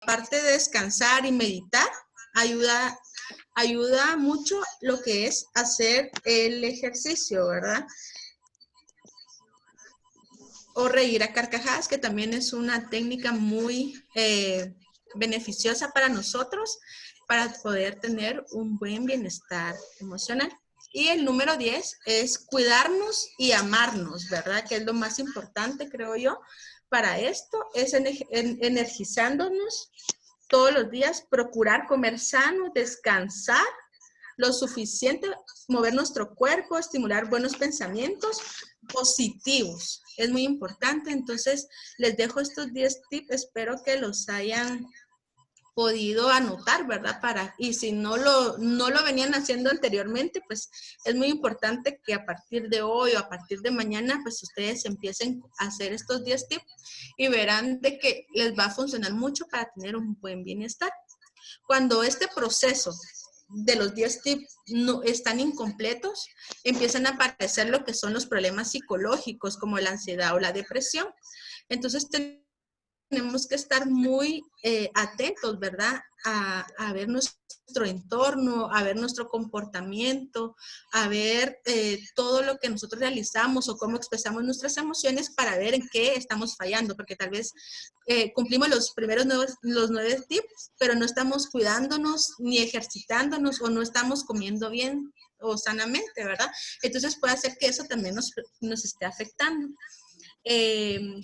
aparte de descansar y meditar, ayuda mucho lo que es hacer el ejercicio, ¿verdad? O reír a carcajadas, que también es una técnica muy beneficiosa para nosotros para poder tener un buen bienestar emocional. Y el número 10 es cuidarnos y amarnos, ¿verdad? Que es lo más importante, creo yo, para esto, es energizándonos todos los días, procurar comer sano, descansar lo suficiente, mover nuestro cuerpo, estimular buenos pensamientos positivos. Es muy importante. Entonces, les dejo estos 10 tips. Espero que los hayan podido anotar, ¿verdad? Y si no lo venían haciendo anteriormente, pues es muy importante que a partir de hoy o a partir de mañana, pues ustedes empiecen a hacer estos 10 tips y verán de que les va a funcionar mucho para tener un buen bienestar. Cuando este proceso de los 10 tips no están incompletos, empiezan a aparecer lo que son los problemas psicológicos como la ansiedad o la depresión. Entonces tenemos que estar muy atentos, ¿verdad? A ver nuestro entorno, a ver nuestro comportamiento, a ver todo lo que nosotros realizamos o cómo expresamos nuestras emociones para ver en qué estamos fallando, porque tal vez cumplimos los primeros los 9 tips, pero no estamos cuidándonos ni ejercitándonos o no estamos comiendo bien o sanamente, ¿verdad? Entonces puede ser que eso también nos esté afectando.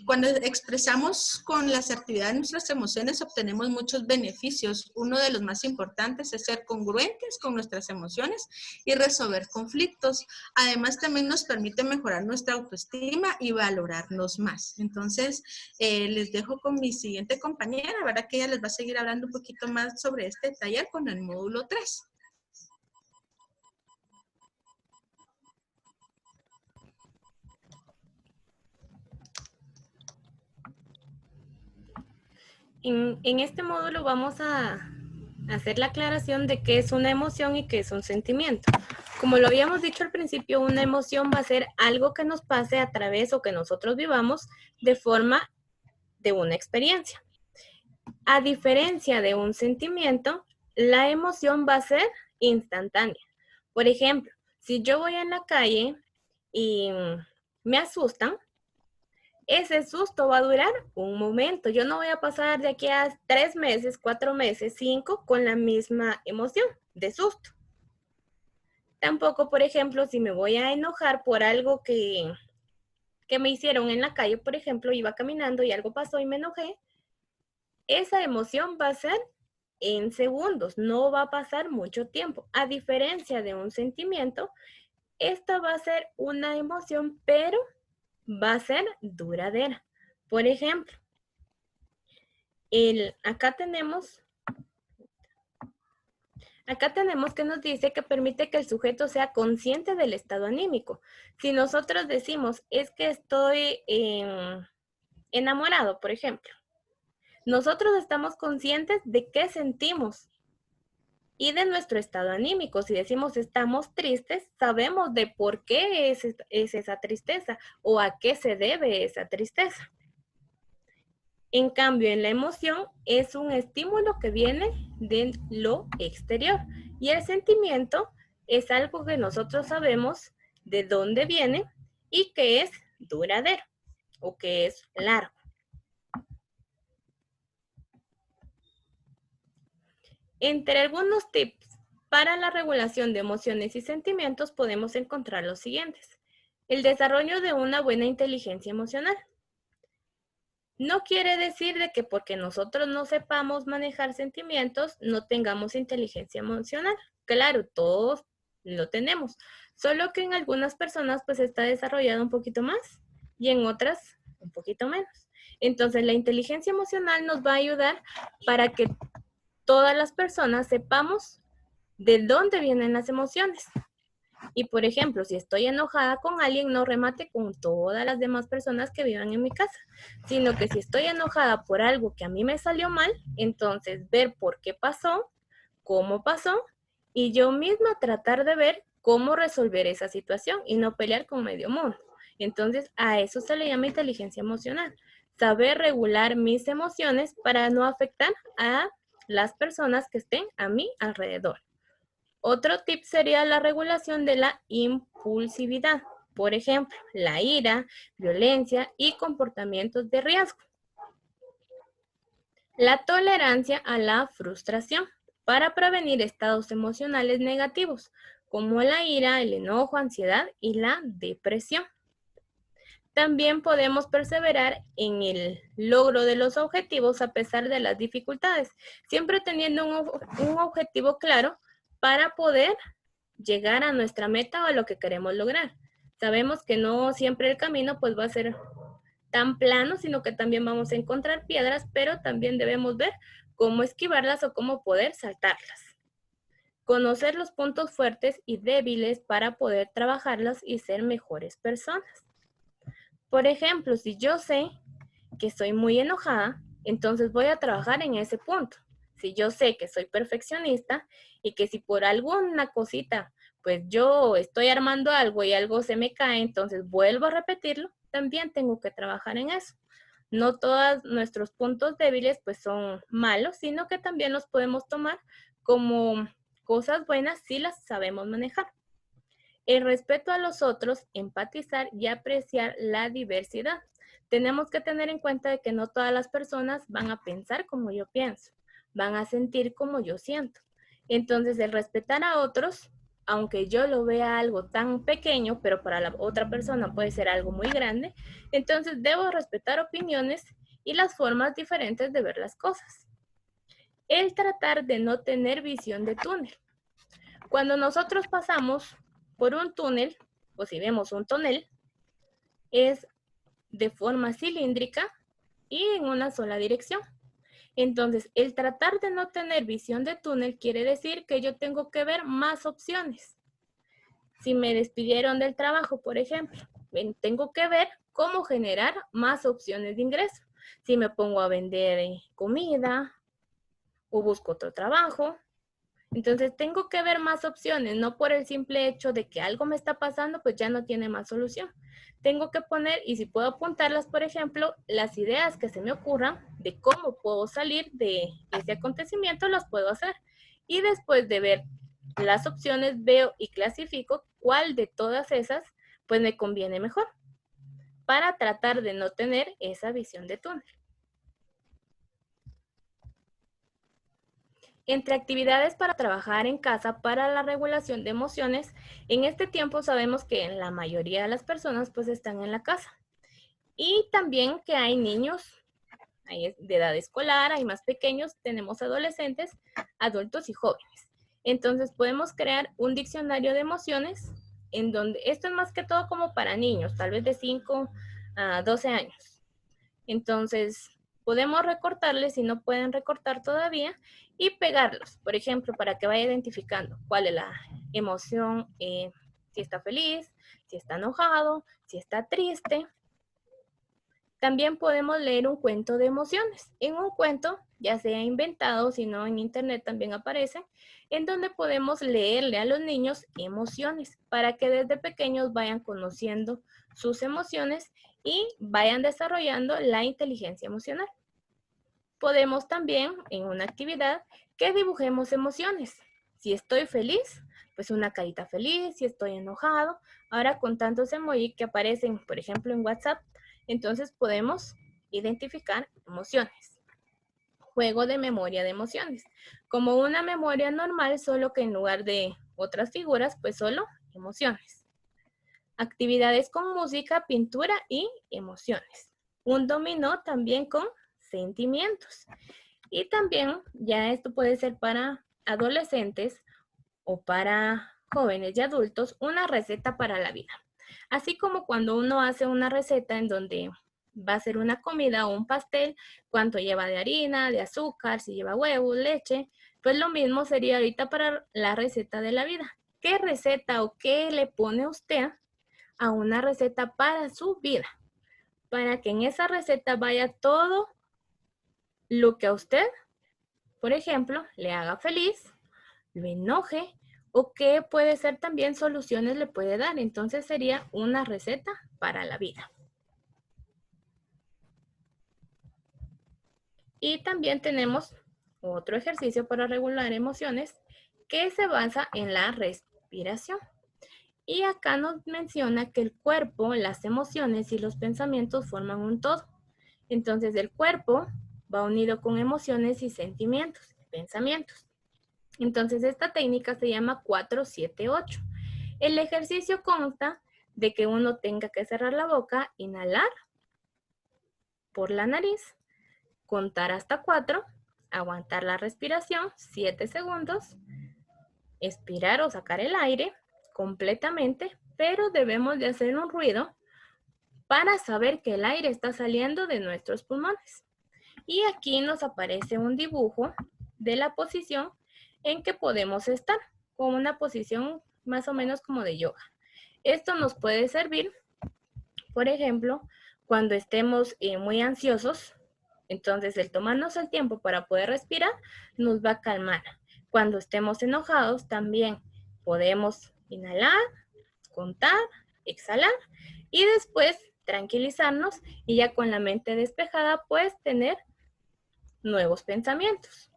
Cuando expresamos con la asertividad nuestras emociones, obtenemos muchos beneficios. Uno de los más importantes es ser congruentes con nuestras emociones y resolver conflictos. Además, también nos permite mejorar nuestra autoestima y valorarnos más. Entonces, les dejo con mi siguiente compañera, ¿verdad? Que ella les va a seguir hablando un poquito más sobre este taller con el módulo 3. En este módulo vamos a hacer la aclaración de qué es una emoción y qué es un sentimiento. Como lo habíamos dicho al principio, una emoción va a ser algo que nos pase a través o que nosotros vivamos de forma de una experiencia. A diferencia de un sentimiento, la emoción va a ser instantánea. Por ejemplo, si yo voy en la calle y me asustan, ese susto va a durar un momento. Yo no voy a pasar de aquí a 3 meses, 4 meses, 5 con la misma emoción de susto. Tampoco, por ejemplo, si me voy a enojar por algo que me hicieron en la calle, por ejemplo, iba caminando y algo pasó y me enojé, esa emoción va a ser en segundos, no va a pasar mucho tiempo. A diferencia de un sentimiento, esta va a ser una emoción, pero va a ser duradera. Por ejemplo, acá tenemos que nos dice que permite que el sujeto sea consciente del estado anímico. Si nosotros decimos, es que estoy enamorado, por ejemplo, nosotros estamos conscientes de qué sentimos y de nuestro estado anímico. Si decimos estamos tristes, sabemos de por qué es esa tristeza o a qué se debe esa tristeza. En cambio, en la emoción es un estímulo que viene de lo exterior y el sentimiento es algo que nosotros sabemos de dónde viene y que es duradero o que es largo. Entre algunos tips para la regulación de emociones y sentimientos podemos encontrar los siguientes. El desarrollo de una buena inteligencia emocional. No quiere decir de que porque nosotros no sepamos manejar sentimientos, no tengamos inteligencia emocional. Claro, todos lo tenemos, solo que en algunas personas pues está desarrollado un poquito más y en otras un poquito menos. Entonces la inteligencia emocional nos va a ayudar para que todas las personas sepamos de dónde vienen las emociones. Y por ejemplo, si estoy enojada con alguien, no remate con todas las demás personas que vivan en mi casa, sino que si estoy enojada por algo que a mí me salió mal, entonces ver por qué pasó, cómo pasó, y yo misma tratar de ver cómo resolver esa situación y no pelear con medio mundo. Entonces, a eso se le llama inteligencia emocional. saber regular mis emociones para no afectar a las personas que estén a mi alrededor. Otro tip sería la regulación de la impulsividad. Por ejemplo, la ira, violencia y comportamientos de riesgo. La tolerancia a la frustración para prevenir estados emocionales negativos como la ira, el enojo, ansiedad y la depresión. También podemos perseverar en el logro de los objetivos a pesar de las dificultades, siempre teniendo un objetivo claro para poder llegar a nuestra meta o a lo que queremos lograr. Sabemos que no siempre el camino pues va a ser tan plano, sino que también vamos a encontrar piedras, pero también debemos ver cómo esquivarlas o cómo poder saltarlas. Conocer los puntos fuertes y débiles para poder trabajarlos y ser mejores personas. Por ejemplo, si yo sé que soy muy enojada, entonces voy a trabajar en ese punto. Si yo sé que soy perfeccionista y que si por alguna cosita, pues yo estoy armando algo y algo se me cae, entonces vuelvo a repetirlo, también tengo que trabajar en eso. No todos nuestros puntos débiles pues son malos, sino que también los podemos tomar como cosas buenas si las sabemos manejar. El respeto a los otros, empatizar y apreciar la diversidad. Tenemos que tener en cuenta de que no todas las personas van a pensar como yo pienso, van a sentir como yo siento. Entonces, el respetar a otros, aunque yo lo vea algo tan pequeño, pero para la otra persona puede ser algo muy grande, entonces debo respetar opiniones y las formas diferentes de ver las cosas. El tratar de no tener visión de túnel. Cuando nosotros pasamos por un túnel, o si vemos un tonel, es de forma cilíndrica y en una sola dirección. Entonces, el tratar de no tener visión de túnel quiere decir que yo tengo que ver más opciones. Si me despidieron del trabajo, por ejemplo, tengo que ver cómo generar más opciones de ingreso. Si me pongo a vender comida o busco otro trabajo, entonces tengo que ver más opciones, no por el simple hecho de que algo me está pasando, pues ya no tiene más solución. Tengo que poner, y si puedo apuntarlas, por ejemplo, las ideas que se me ocurran de cómo puedo salir de ese acontecimiento, las puedo hacer. Y después de ver las opciones, veo y clasifico cuál de todas esas, pues me conviene mejor, para tratar de no tener esa visión de túnel. Entre actividades para trabajar en casa para la regulación de emociones, en este tiempo sabemos que la mayoría de las personas pues están en la casa. Y también que hay niños hay de edad escolar, hay más pequeños, tenemos adolescentes, adultos y jóvenes. Entonces podemos crear un diccionario de emociones en donde esto es más que todo como para niños, tal vez de 5 a 12 años. Entonces, podemos recortarles si no pueden recortar todavía y pegarlos, por ejemplo, para que vaya identificando cuál es la emoción, si está feliz, si está enojado, si está triste. También podemos leer un cuento de emociones. En un cuento, ya sea inventado, si no en internet también aparece, en donde podemos leerle a los niños emociones para que desde pequeños vayan conociendo sus emociones y vayan desarrollando la inteligencia emocional. Podemos también, en una actividad, que dibujemos emociones. Si estoy feliz, pues una carita feliz. Si estoy enojado, ahora con tantos emojis que aparecen, por ejemplo, en WhatsApp, entonces podemos identificar emociones. Juego de memoria de emociones. Como una memoria normal, solo que en lugar de otras figuras, pues solo emociones. Actividades con música, pintura y emociones. Un dominó también con sentimientos. Y también, ya esto puede ser para adolescentes o para jóvenes y adultos, una receta para la vida. Así como cuando uno hace una receta en donde va a ser una comida o un pastel, cuánto lleva de harina, de azúcar, si lleva huevo, leche, pues lo mismo sería ahorita para la receta de la vida. ¿Qué receta o qué le pone usted a una receta para su vida? Para que en esa receta vaya todo lo que a usted, por ejemplo, le haga feliz, lo enoje o que puede ser también soluciones le puede dar. Entonces sería una receta para la vida. Y también tenemos otro ejercicio para regular emociones que se basa en la respiración. Y acá nos menciona que el cuerpo, las emociones y los pensamientos forman un todo. Entonces el cuerpo va unido con emociones y sentimientos, pensamientos. Entonces esta técnica se llama 4-7-8. El ejercicio consta de que uno tenga que cerrar la boca, inhalar por la nariz, contar hasta 4, aguantar la respiración 7 segundos, expirar o sacar el aire completamente, pero debemos de hacer un ruido para saber que el aire está saliendo de nuestros pulmones. Y aquí nos aparece un dibujo de la posición en que podemos estar, con una posición más o menos como de yoga. Esto nos puede servir, por ejemplo, cuando estemos muy ansiosos, entonces el tomarnos el tiempo para poder respirar nos va a calmar. Cuando estemos enojados también podemos inhalar, contar, exhalar y después tranquilizarnos y ya con la mente despejada pues tener nuevos pensamientos.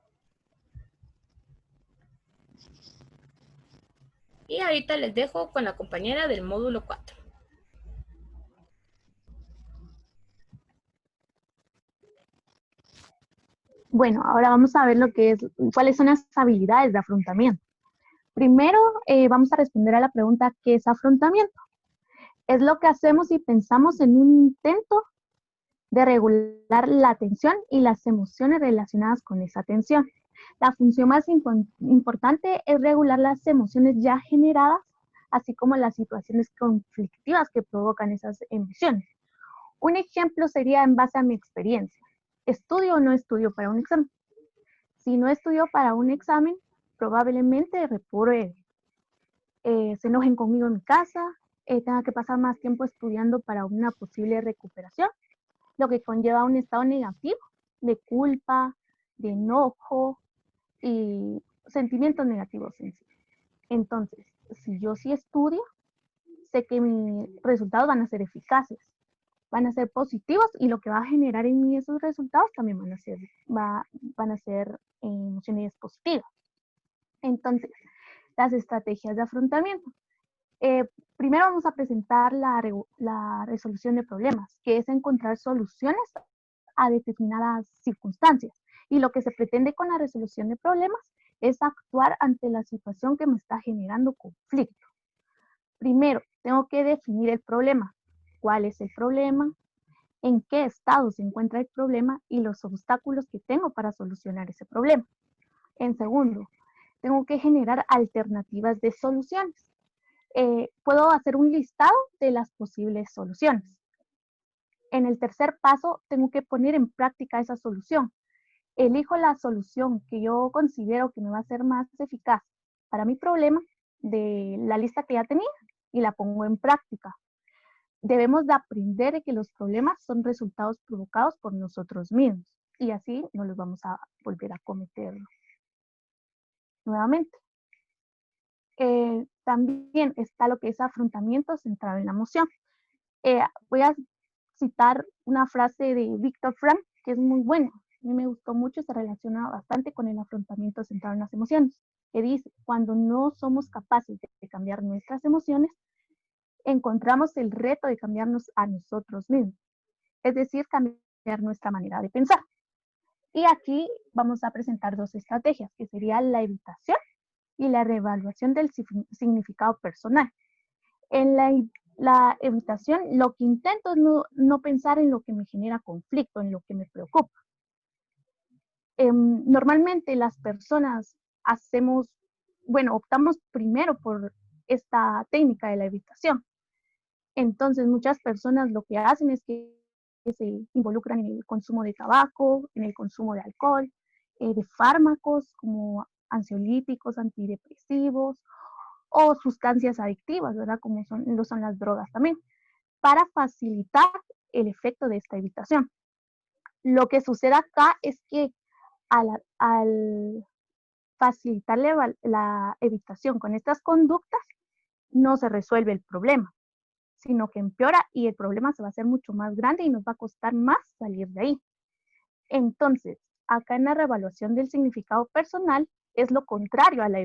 Y ahorita les dejo con la compañera del módulo 4. Bueno, ahora vamos a ver cuáles son las habilidades de afrontamiento. Primero, vamos a responder a la pregunta, ¿qué es afrontamiento? Es lo que hacemos y pensamos en un intento de regular la atención y las emociones relacionadas con esa atención. La función más importante es regular las emociones ya generadas, así como las situaciones conflictivas que provocan esas emociones. Un ejemplo sería en base a mi experiencia. ¿Estudio o no estudio para un examen? Si no estudio para un examen, probablemente repruebe. Se enojen conmigo en mi casa, tenga que pasar más tiempo estudiando para una posible recuperación, lo que conlleva un estado negativo de culpa, de enojo y sentimientos negativos en sí. Entonces, si yo sí estudio, sé que mis resultados van a ser eficaces, van a ser positivos y lo que va a generar en mí esos resultados también van a ser emociones positivas. Entonces, las estrategias de afrontamiento. Primero vamos a presentar la resolución de problemas, que es encontrar soluciones a determinadas circunstancias. Y lo que se pretende con la resolución de problemas es actuar ante la situación que me está generando conflicto. Primero, tengo que definir el problema. ¿Cuál es el problema? ¿En qué estado se encuentra el problema? Y los obstáculos que tengo para solucionar ese problema. En segundo, tengo que generar alternativas de soluciones. Puedo hacer un listado de las posibles soluciones. En el tercer paso, tengo que poner en práctica esa solución. Elijo la solución que yo considero que me va a ser más eficaz para mi problema de la lista que ya tenía y la pongo en práctica. Debemos de aprender que los problemas son resultados provocados por nosotros mismos y así no los vamos a volver a cometer nuevamente. También está lo que es afrontamiento centrado en la emoción. Voy a citar una frase de Viktor Frankl que es muy buena. A mí me gustó mucho, se relaciona bastante con el afrontamiento centrado en las emociones, que dice, cuando no somos capaces de cambiar nuestras emociones, encontramos el reto de cambiarnos a nosotros mismos, es decir, cambiar nuestra manera de pensar. Y aquí vamos a presentar dos estrategias, que sería la evitación y la reevaluación del significado personal. En la evitación, lo que intento es no pensar en lo que me genera conflicto, en lo que me preocupa. Normalmente las personas optamos primero por esta técnica de la evitación. Entonces, muchas personas lo que hacen es que se involucran en el consumo de tabaco, en el consumo de alcohol, de fármacos como ansiolíticos, antidepresivos o sustancias adictivas, ¿verdad? Como son las drogas también, para facilitar el efecto de esta evitación. Lo que sucede acá es que al facilitar la evitación con estas conductas, no se resuelve el problema, sino que empeora y el problema se va a hacer mucho más grande y nos va a costar más salir de ahí. Entonces, acá en la reevaluación del significado personal es lo contrario a la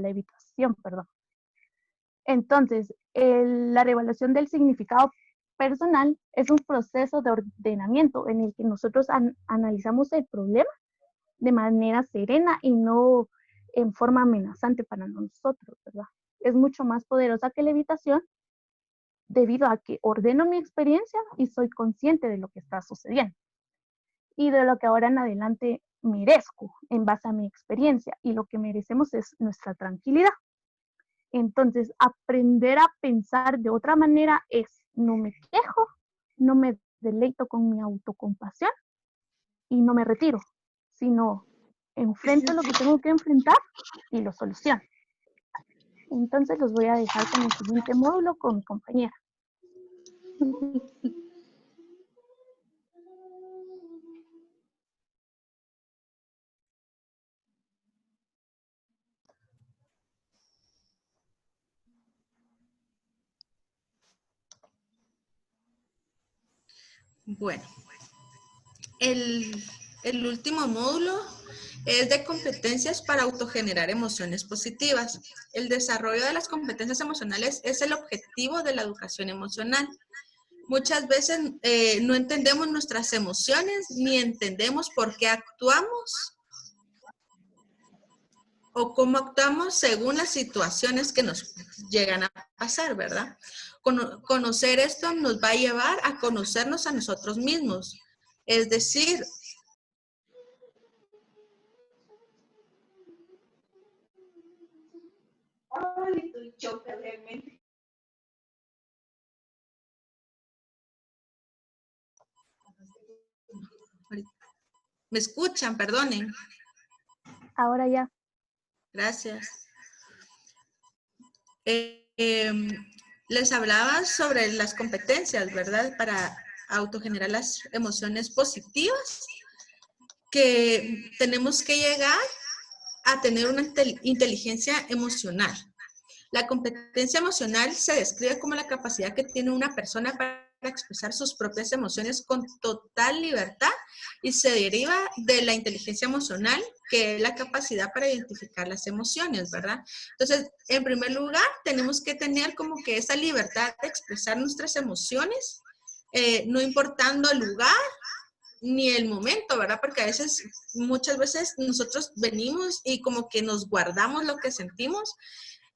evitación, perdón. Entonces, la reevaluación del significado personal es un proceso de ordenamiento en el que nosotros analizamos el problema de manera serena y no en forma amenazante para nosotros, ¿verdad? Es mucho más poderosa que la evitación debido a que ordeno mi experiencia y soy consciente de lo que está sucediendo y de lo que ahora en adelante merezco en base a mi experiencia, y lo que merecemos es nuestra tranquilidad. Entonces, aprender a pensar de otra manera es: no me quejo, no me deleito con mi autocompasión y no me retiro, sino enfrento lo que tengo que enfrentar y lo soluciono. Entonces los voy a dejar con el siguiente módulo con mi compañera. Bueno, el último módulo es de competencias para autogenerar emociones positivas. El desarrollo de las competencias emocionales es el objetivo de la educación emocional. Muchas veces no entendemos nuestras emociones ni entendemos por qué actuamos o cómo actuamos según las situaciones que nos llegan a pasar, ¿verdad? Conocer esto nos va a llevar a conocernos a nosotros mismos. Es decir, ¿me escuchan? Perdonen. Ahora ya. Gracias. Les hablaba sobre las competencias, ¿verdad? Para autogenerar las emociones positivas, que tenemos que llegar a tener una inteligencia emocional. La competencia emocional se describe como la capacidad que tiene una persona para expresar sus propias emociones con total libertad y se deriva de la inteligencia emocional, que es la capacidad para identificar las emociones, ¿verdad? Entonces, en primer lugar, tenemos que tener como que esa libertad de expresar nuestras emociones, no importando el lugar ni el momento, ¿verdad? Porque a veces, muchas veces nosotros venimos y como que nos guardamos lo que sentimos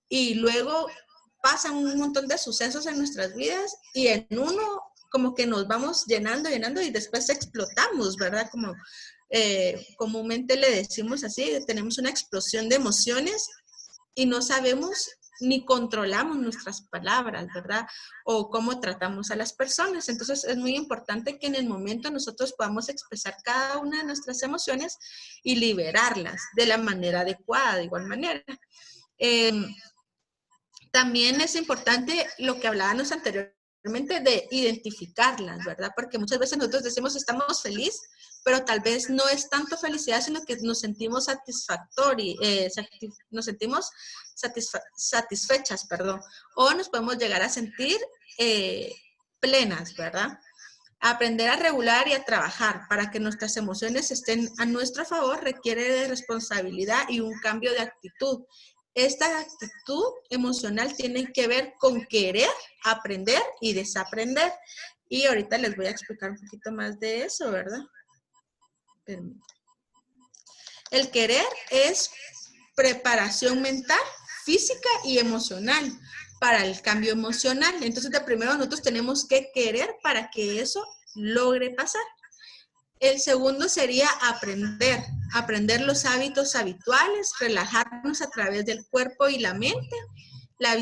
y luego pasan un montón de sucesos en nuestras vidas y en uno como que nos vamos llenando y después explotamos, ¿verdad? Como comúnmente le decimos así, tenemos una explosión de emociones y no sabemos ni controlamos nuestras palabras, ¿verdad? O cómo tratamos a las personas. Entonces es muy importante que en el momento nosotros podamos expresar cada una de nuestras emociones y liberarlas de la manera adecuada, de igual manera. También es importante lo que hablábamos anteriormente de identificarlas, ¿verdad? Porque muchas veces nosotros decimos estamos felices, pero tal vez no es tanto felicidad, sino que nos sentimos nos sentimos satisfechas, perdón, o nos podemos llegar a sentir plenas, ¿verdad? Aprender a regular y a trabajar para que nuestras emociones estén a nuestro favor requiere de responsabilidad y un cambio de actitud. Esta actitud emocional tiene que ver con querer, aprender y desaprender. Y ahorita les voy a explicar un poquito más de eso, ¿verdad? Permítanme. El querer es preparación mental, física y emocional para el cambio emocional. Entonces, de primero nosotros tenemos que querer para que eso logre pasar. El segundo sería aprender los hábitos habituales, relajarnos a través del cuerpo y la mente, la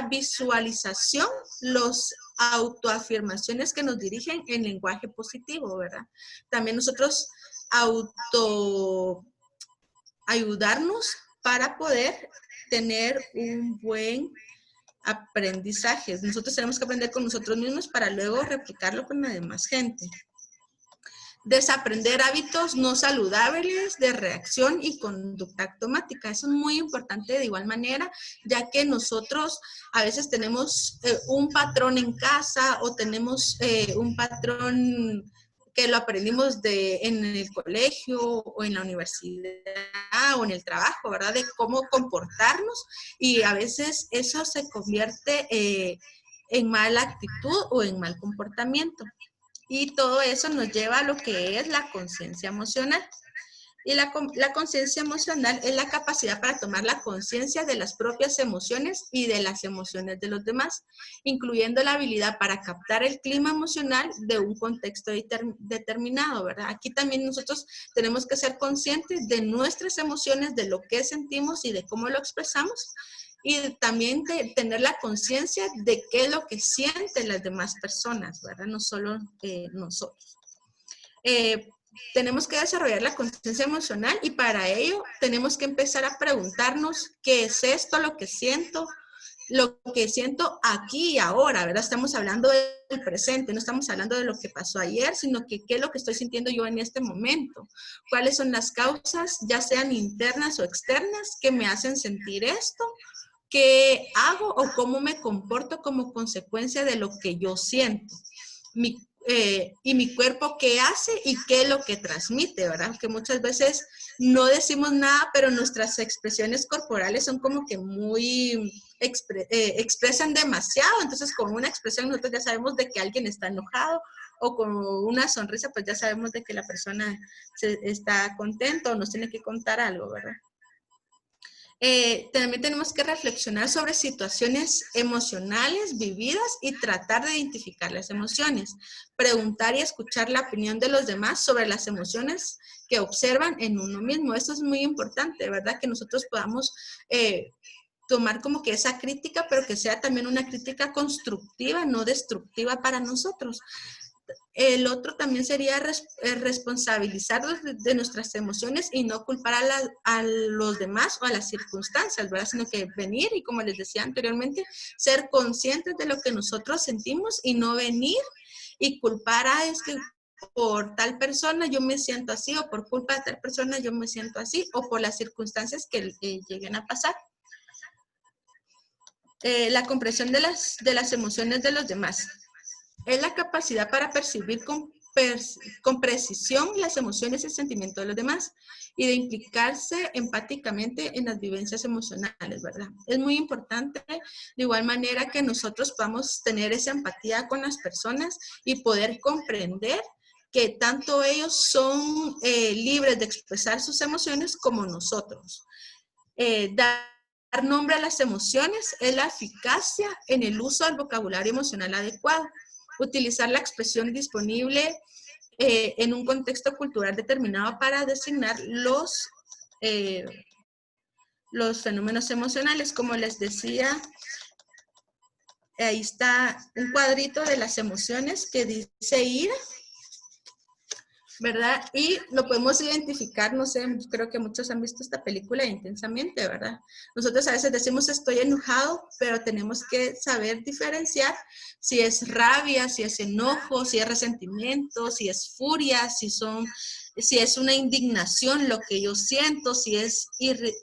visualización, los autoafirmaciones que nos dirigen en lenguaje positivo, ¿verdad? También nosotros ayudarnos para poder tener un buen aprendizaje. Nosotros tenemos que aprender con nosotros mismos para luego replicarlo con la demás gente. Desaprender hábitos no saludables de reacción y conducta automática. Eso es muy importante de igual manera, ya que nosotros a veces tenemos un patrón en casa o tenemos un patrón que lo aprendimos en el colegio o en la universidad o en el trabajo, ¿verdad? De cómo comportarnos y a veces eso se convierte en mala actitud o en mal comportamiento. Y todo eso nos lleva a lo que es la conciencia emocional. Y la conciencia emocional es la capacidad para tomar la conciencia de las propias emociones y de las emociones de los demás, incluyendo la habilidad para captar el clima emocional de un contexto determinado, ¿verdad? Aquí también nosotros tenemos que ser conscientes de nuestras emociones, de lo que sentimos y de cómo lo expresamos, y también de tener la conciencia de qué es lo que sienten las demás personas, ¿verdad? No solo nosotros. Tenemos que desarrollar la conciencia emocional y para ello tenemos que empezar a preguntarnos qué es esto, lo que siento aquí y ahora, ¿verdad? Estamos hablando del presente, no estamos hablando de lo que pasó ayer, sino que qué es lo que estoy sintiendo yo en este momento. ¿Cuáles son las causas, ya sean internas o externas, que me hacen sentir esto? ¿Qué hago o cómo me comporto como consecuencia de lo que yo siento? Y mi cuerpo qué hace y qué es lo que transmite, ¿verdad? Que muchas veces no decimos nada, pero nuestras expresiones corporales son como que muy, expresan demasiado. Entonces, con una expresión nosotros ya sabemos de que alguien está enojado, o con una sonrisa, pues ya sabemos de que la persona está contenta o nos tiene que contar algo, ¿verdad? También tenemos que reflexionar sobre situaciones emocionales vividas y tratar de identificar las emociones. Preguntar y escuchar la opinión de los demás sobre las emociones que observan en uno mismo. Esto es muy importante, ¿verdad? Que nosotros podamos tomar como que esa crítica, pero que sea también una crítica constructiva, no destructiva para nosotros. El otro también sería responsabilizarnos de nuestras emociones y no culpar a los demás o a las circunstancias, ¿verdad? Sino que venir y, como les decía anteriormente, ser conscientes de lo que nosotros sentimos y no venir y culpar es que por tal persona yo me siento así, o por culpa de tal persona yo me siento así, o por las circunstancias que lleguen a pasar. La comprensión de las emociones de los demás. Es la capacidad para percibir con precisión las emociones y sentimientos de los demás y de implicarse empáticamente en las vivencias emocionales, ¿verdad? Es muy importante de igual manera que nosotros podamos tener esa empatía con las personas y poder comprender que tanto ellos son libres de expresar sus emociones como nosotros. Dar nombre a las emociones es la eficacia en el uso del vocabulario emocional adecuado. Utilizar la expresión disponible en un contexto cultural determinado para designar los fenómenos emocionales. Como les decía, ahí está un cuadrito de las emociones que dice ira, ¿verdad? Y lo podemos identificar, no sé, creo que muchos han visto esta película intensamente, ¿verdad? Nosotros a veces decimos estoy enojado, pero tenemos que saber diferenciar si es rabia, si es enojo, si es resentimiento, si es furia, si es una indignación lo que yo siento, si es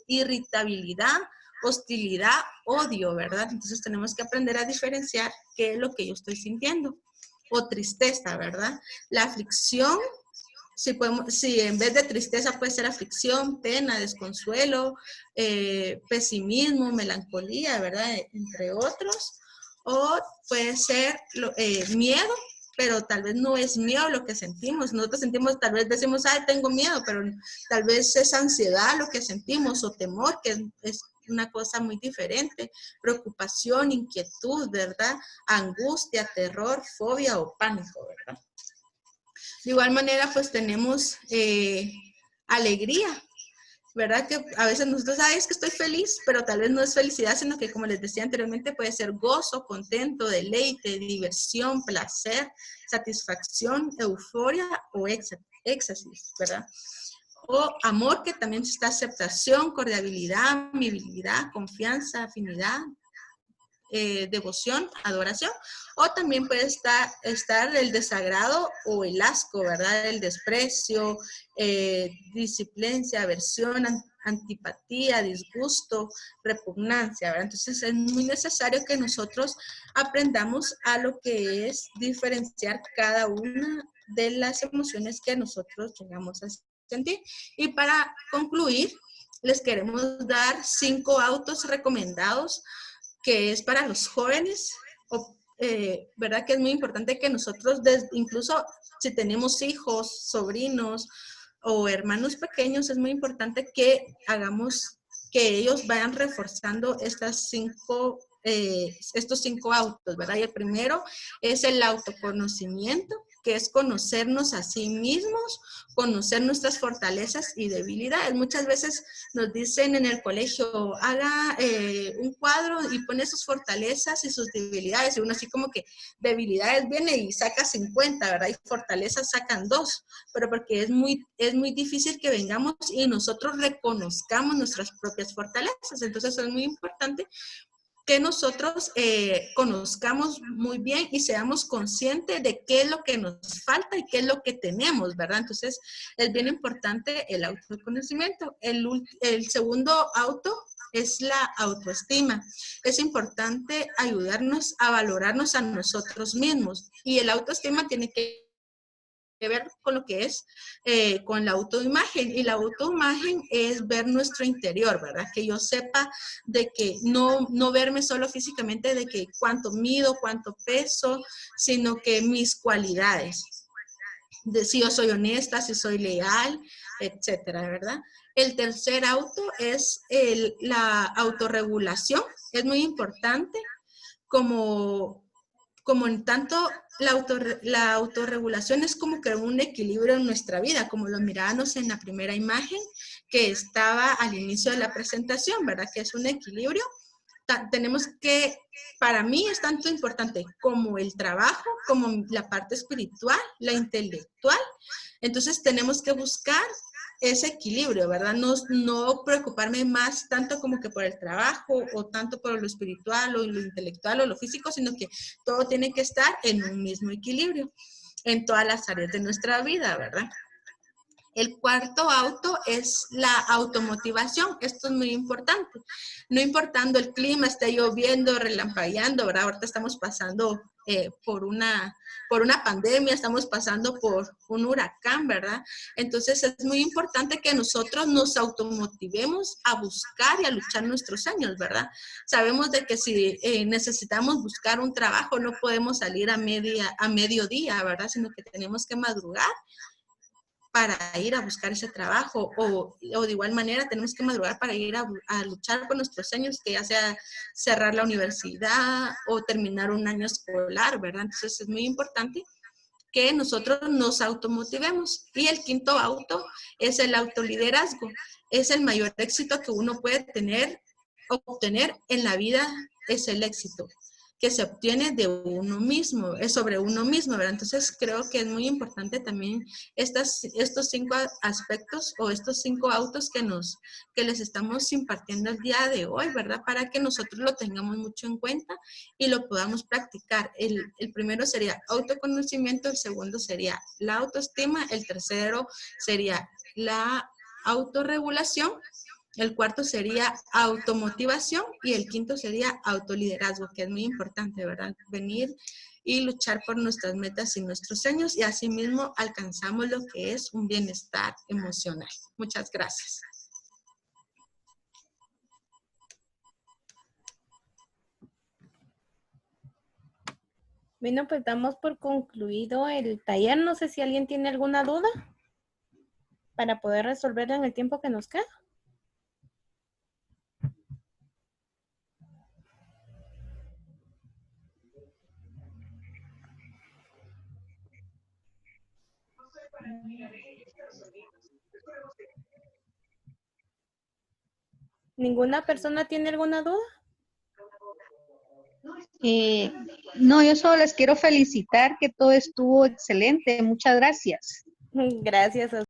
irritabilidad, hostilidad, odio, ¿verdad? Entonces tenemos que aprender a diferenciar qué es lo que yo estoy sintiendo. O tristeza, ¿verdad? La aflicción, si en vez de tristeza puede ser aflicción, pena, desconsuelo, pesimismo, melancolía, ¿verdad? Entre otros. O puede ser miedo, pero tal vez no es miedo lo que sentimos. Nosotros sentimos, tal vez decimos, ay, tengo miedo, pero tal vez es ansiedad lo que sentimos, o temor, que es una cosa muy diferente. Preocupación, inquietud, ¿verdad? Angustia, terror, fobia o pánico, ¿verdad? De igual manera, pues tenemos alegría, ¿verdad? Que a veces nosotros sabemos que estoy feliz, pero tal vez no es felicidad, sino que, como les decía anteriormente, puede ser gozo, contento, deleite, diversión, placer, satisfacción, euforia o éxtasis, ¿verdad? O amor, que también está aceptación, cordialidad, amabilidad, confianza, afinidad, devoción, adoración, o también puede estar el desagrado o el asco, ¿verdad? El desprecio, disciplina, aversión, antipatía, disgusto, repugnancia, ¿verdad? Entonces es muy necesario que nosotros aprendamos a lo que es diferenciar cada una de las emociones que nosotros llegamos a sentir. Y para concluir, les queremos dar 5 autos recomendados, que es para los jóvenes, ¿verdad? Que es muy importante que nosotros, incluso si tenemos hijos, sobrinos o hermanos pequeños, es muy importante que hagamos, que ellos vayan reforzando estos 5 autos, ¿verdad? Y el primero es el autoconocimiento, que es conocernos a sí mismos, conocer nuestras fortalezas y debilidades. Muchas veces nos dicen en el colegio, haga un cuadro y pone sus fortalezas y sus debilidades. Y uno así como que debilidades viene y saca 50, ¿verdad? Y fortalezas sacan 2, pero porque es muy difícil que vengamos y nosotros reconozcamos nuestras propias fortalezas. Entonces es muy importante que nosotros conozcamos muy bien y seamos conscientes de qué es lo que nos falta y qué es lo que tenemos, ¿verdad? Entonces, es bien importante el autoconocimiento. El segundo auto es la autoestima. Es importante ayudarnos a valorarnos a nosotros mismos. Y el autoestima tiene que ver con lo que es con la autoimagen, y la autoimagen es ver nuestro interior, ¿verdad? Que yo sepa de que no verme solo físicamente, de que cuánto mido, cuánto peso, sino que mis cualidades, de si yo soy honesta, si soy leal, etcétera, ¿verdad? El tercer auto es la autorregulación. Es muy importante como en tanto la autorregulación es como que un equilibrio en nuestra vida, como lo mirábamos en la primera imagen que estaba al inicio de la presentación, ¿verdad? Que es un equilibrio. Tenemos que, para mí es tanto importante como el trabajo, como la parte espiritual, la intelectual. Entonces tenemos que buscar ese equilibrio, ¿verdad? No preocuparme más tanto como que por el trabajo o tanto por lo espiritual o lo intelectual o lo físico, sino que todo tiene que estar en un mismo equilibrio en todas las áreas de nuestra vida, ¿verdad? El cuarto auto es la automotivación. Esto es muy importante. No importando el clima, esté lloviendo, relampagueando, ¿verdad? Ahorita estamos pasando por una pandemia, estamos pasando por un huracán, ¿verdad? Entonces es muy importante que nosotros nos automotivemos a buscar y a luchar nuestros sueños, ¿verdad? Sabemos de que si necesitamos buscar un trabajo, no podemos salir a mediodía, ¿verdad? Sino que tenemos que madrugar para ir a buscar ese trabajo, o de igual manera tenemos que madrugar para ir a luchar por nuestros sueños, que ya sea cerrar la universidad o terminar un año escolar, ¿verdad? Entonces es muy importante que nosotros nos automotivemos. Y el quinto auto es el autoliderazgo. Es el mayor éxito que uno puede obtener en la vida, es el éxito que se obtiene de uno mismo, es sobre uno mismo, ¿verdad? Entonces creo que es muy importante también estos 5 aspectos o estos 5 autos que les estamos impartiendo el día de hoy, ¿verdad? Para que nosotros lo tengamos mucho en cuenta y lo podamos practicar. El primero sería autoconocimiento, el segundo sería la autoestima, el tercero sería la autorregulación, el cuarto sería automotivación y el quinto sería autoliderazgo, que es muy importante, ¿verdad? Venir y luchar por nuestras metas y nuestros sueños, y asimismo alcanzamos lo que es un bienestar emocional. Muchas gracias. Bueno, pues damos por concluido el taller. No sé si alguien tiene alguna duda para poder resolverla en el tiempo que nos queda. ¿Ninguna persona tiene alguna duda? No, yo solo les quiero felicitar que todo estuvo excelente. Muchas gracias. Gracias a